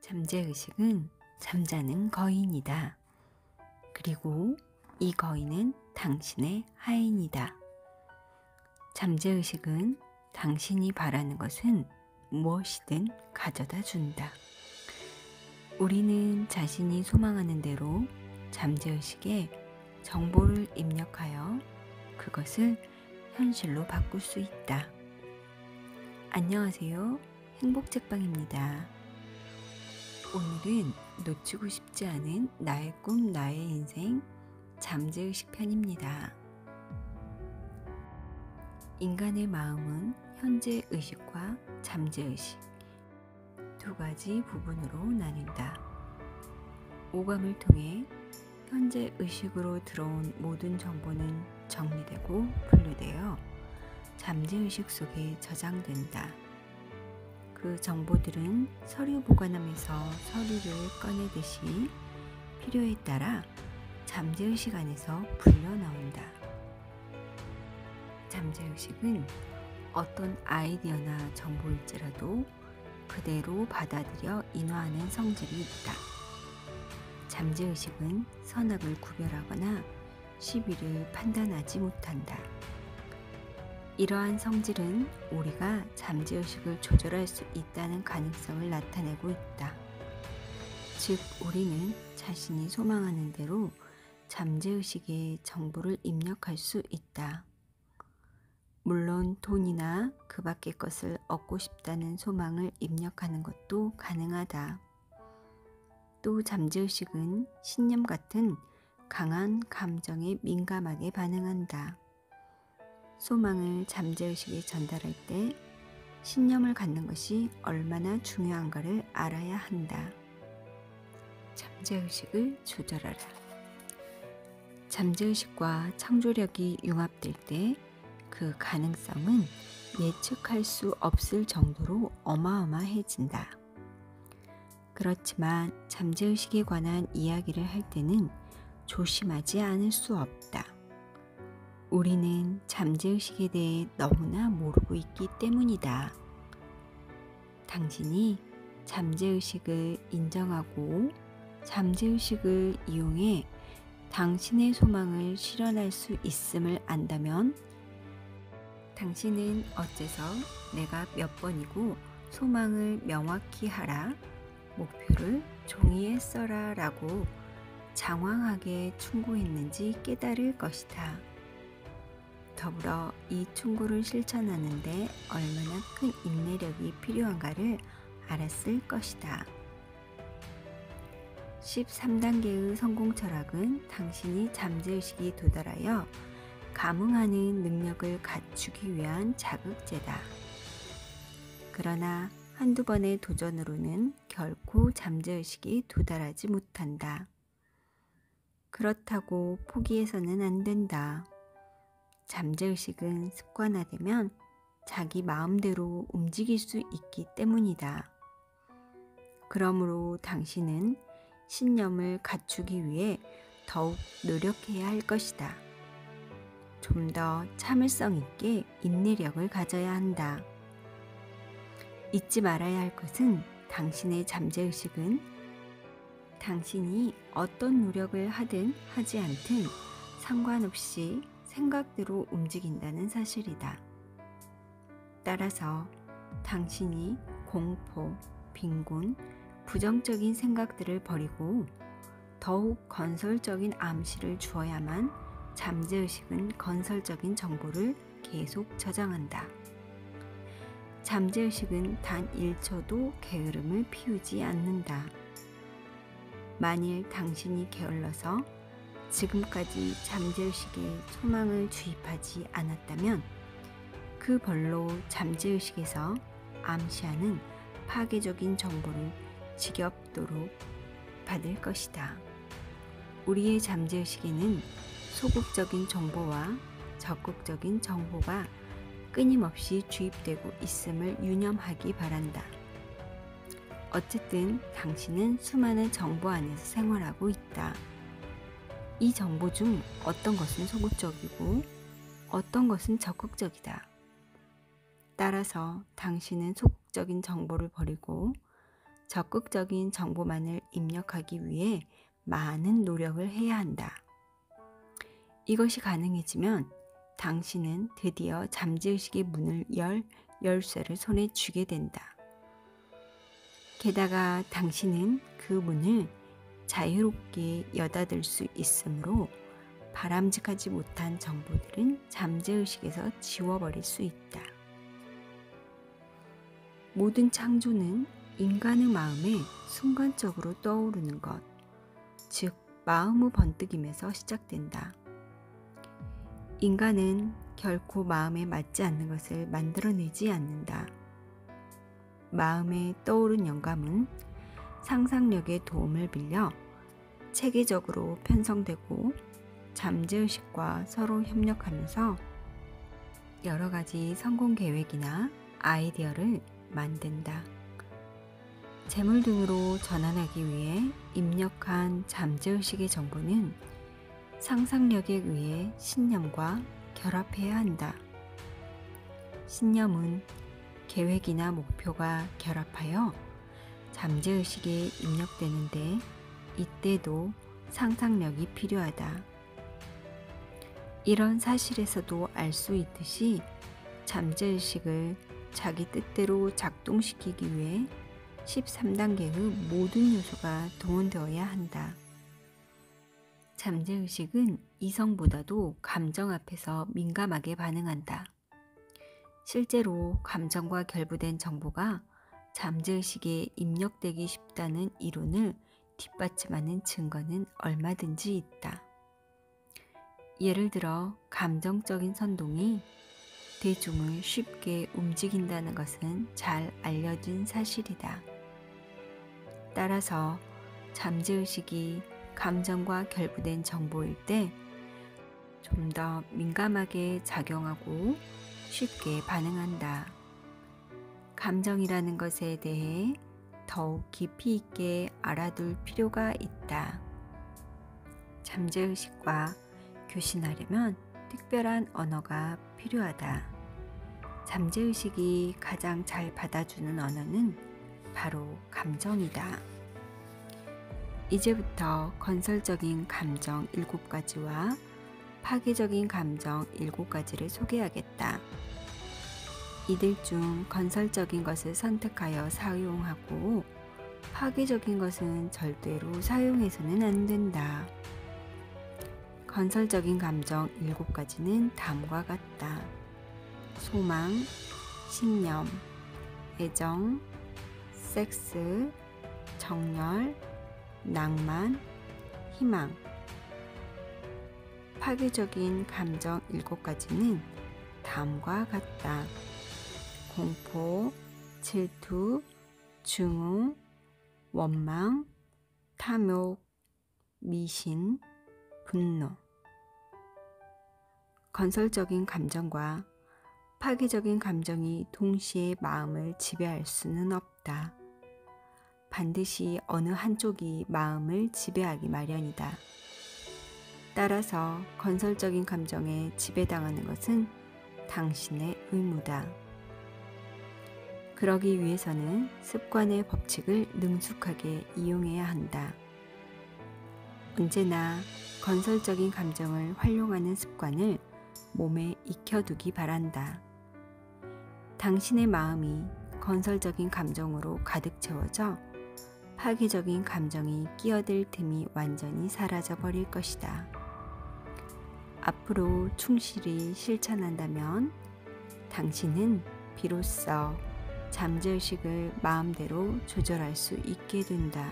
잠재의식은 잠자는 거인이다. 그리고 이 거인은 당신의 하인이다. 잠재의식은 당신이 바라는 것은 무엇이든 가져다 준다. 우리는 자신이 소망하는 대로 잠재의식에 정보를 입력하여 그것을 현실로 바꿀 수 있다. 안녕하세요. 행복책방입니다. 오늘은 놓치고 싶지 않은 나의 꿈, 나의 인생, 잠재의식 편입니다. 인간의 마음은 현재의식과 잠재의식 두 가지 부분으로 나뉜다. 오감을 통해 현재의식으로 들어온 모든 정보는 정리되고 분류되어 잠재의식 속에 저장된다. 그 정보들은 서류 보관함에서 서류를 꺼내듯이 필요에 따라 잠재의식 안에서 불려 나온다. 잠재의식은 어떤 아이디어나 정보일지라도 그대로 받아들여 인화하는 성질이 있다. 잠재의식은 선악을 구별하거나 시비를 판단하지 못한다. 이러한 성질은 우리가 잠재의식을 조절할 수 있다는 가능성을 나타내고 있다. 즉, 우리는 자신이 소망하는 대로 잠재의식에 정보를 입력할 수 있다. 물론 돈이나 그 밖의 것을 얻고 싶다는 소망을 입력하는 것도 가능하다. 또 잠재의식은 신념 같은 강한 감정에 민감하게 반응한다. 소망을 잠재의식에 전달할 때 신념을 갖는 것이 얼마나 중요한가를 알아야 한다. 잠재의식을 조절하라. 잠재의식과 창조력이 융합될 때 그 가능성은 예측할 수 없을 정도로 어마어마해진다. 그렇지만 잠재의식에 관한 이야기를 할 때는 조심하지 않을 수 없다. 우리는 잠재의식에 대해 너무나 모르고 있기 때문이다. 당신이 잠재의식을 인정하고 잠재의식을 이용해 당신의 소망을 실현할 수 있음을 안다면 당신은 어째서 내가 몇 번이고 소망을 명확히 하라, 목표를 종이에 써라 라고 장황하게 충고했는지 깨달을 것이다. 더불어 이 충고를 실천하는데 얼마나 큰 인내력이 필요한가를 알았을 것이다. 13단계의 성공 철학은 당신이 잠재의식이 도달하여 감흥하는 능력을 갖추기 위한 자극제다. 그러나 한두 번의 도전으로는 결코 잠재의식이 도달하지 못한다. 그렇다고 포기해서는 안 된다. 잠재의식은 습관화되면 자기 마음대로 움직일 수 있기 때문이다. 그러므로 당신은 신념을 갖추기 위해 더욱 노력해야 할 것이다. 좀 더 참을성 있게 인내력을 가져야 한다. 잊지 말아야 할 것은 당신의 잠재의식은 당신이 어떤 노력을 하든 하지 않든 상관없이 생각대로 움직인다는 사실이다. 따라서 당신이 공포, 빈곤, 부정적인 생각들을 버리고 더욱 건설적인 암시를 주어야만 잠재의식은 건설적인 정보를 계속 저장한다. 잠재의식은 단 1초도 게으름을 피우지 않는다. 만일 당신이 게을러서 지금까지 잠재의식에 소망을 주입하지 않았다면 그 벌로 잠재의식에서 암시하는 파괴적인 정보를 지겹도록 받을 것이다. 우리의 잠재의식에는 소극적인 정보와 적극적인 정보가 끊임없이 주입되고 있음을 유념하기 바란다. 어쨌든 당신은 수많은 정보 안에서 생활하고 있다. 이 정보 중 어떤 것은 소극적이고 어떤 것은 적극적이다. 따라서 당신은 소극적인 정보를 버리고 적극적인 정보만을 입력하기 위해 많은 노력을 해야 한다. 이것이 가능해지면 당신은 드디어 잠재의식의 문을 열 열쇠를 손에 쥐게 된다. 게다가 당신은 그 문을 자유롭게 여닫을 수 있으므로 바람직하지 못한 정보들은 잠재의식에서 지워버릴 수 있다. 모든 창조는 인간의 마음에 순간적으로 떠오르는 것, 즉 마음의 번뜩임에서 시작된다. 인간은 결코 마음에 맞지 않는 것을 만들어내지 않는다. 마음에 떠오른 영감은 상상력의 도움을 빌려 체계적으로 편성되고 잠재의식과 서로 협력하면서 여러 가지 성공 계획이나 아이디어를 만든다. 재물 등으로 전환하기 위해 입력한 잠재의식의 정보는 상상력에 의해 신념과 결합해야 한다. 신념은 계획이나 목표가 결합하여 잠재의식에 입력되는데 이때도 상상력이 필요하다. 이런 사실에서도 알 수 있듯이 잠재의식을 자기 뜻대로 작동시키기 위해 13단계의 모든 요소가 동원되어야 한다. 잠재의식은 이성보다도 감정 앞에서 민감하게 반응한다. 실제로 감정과 결부된 정보가 잠재의식에 입력되기 쉽다는 이론을 뒷받침하는 증거는 얼마든지 있다. 예를 들어 감정적인 선동이 대중을 쉽게 움직인다는 것은 잘 알려진 사실이다. 따라서 잠재의식이 감정과 결부된 정보일 때 좀 더 민감하게 작용하고 쉽게 반응한다. 감정이라는 것에 대해 더욱 깊이 있게 알아둘 필요가 있다. 잠재의식과 교신하려면 특별한 언어가 필요하다. 잠재의식이 가장 잘 받아주는 언어는 바로 감정이다. 이제부터 건설적인 감정 7가지와 파괴적인 감정 7가지를 소개하겠다. 이들 중 건설적인 것을 선택하여 사용하고 파괴적인 것은 절대로 사용해서는 안 된다. 건설적인 감정 7가지는 다음과 같다. 소망, 신념, 애정, 섹스, 정열, 낭만, 희망. 파괴적인 감정 7가지는 다음과 같다. 공포, 질투, 증오, 원망, 탐욕, 미신, 분노. 건설적인 감정과 파괴적인 감정이 동시에 마음을 지배할 수는 없다. 반드시 어느 한쪽이 마음을 지배하기 마련이다. 따라서 건설적인 감정에 지배당하는 것은 당신의 의무다. 그러기 위해서는 습관의 법칙을 능숙하게 이용해야 한다. 언제나 건설적인 감정을 활용하는 습관을 몸에 익혀두기 바란다. 당신의 마음이 건설적인 감정으로 가득 채워져 파괴적인 감정이 끼어들 틈이 완전히 사라져 버릴 것이다. 앞으로 충실히 실천한다면 당신은 비로소 잠재의식을 마음대로 조절할 수 있게 된다.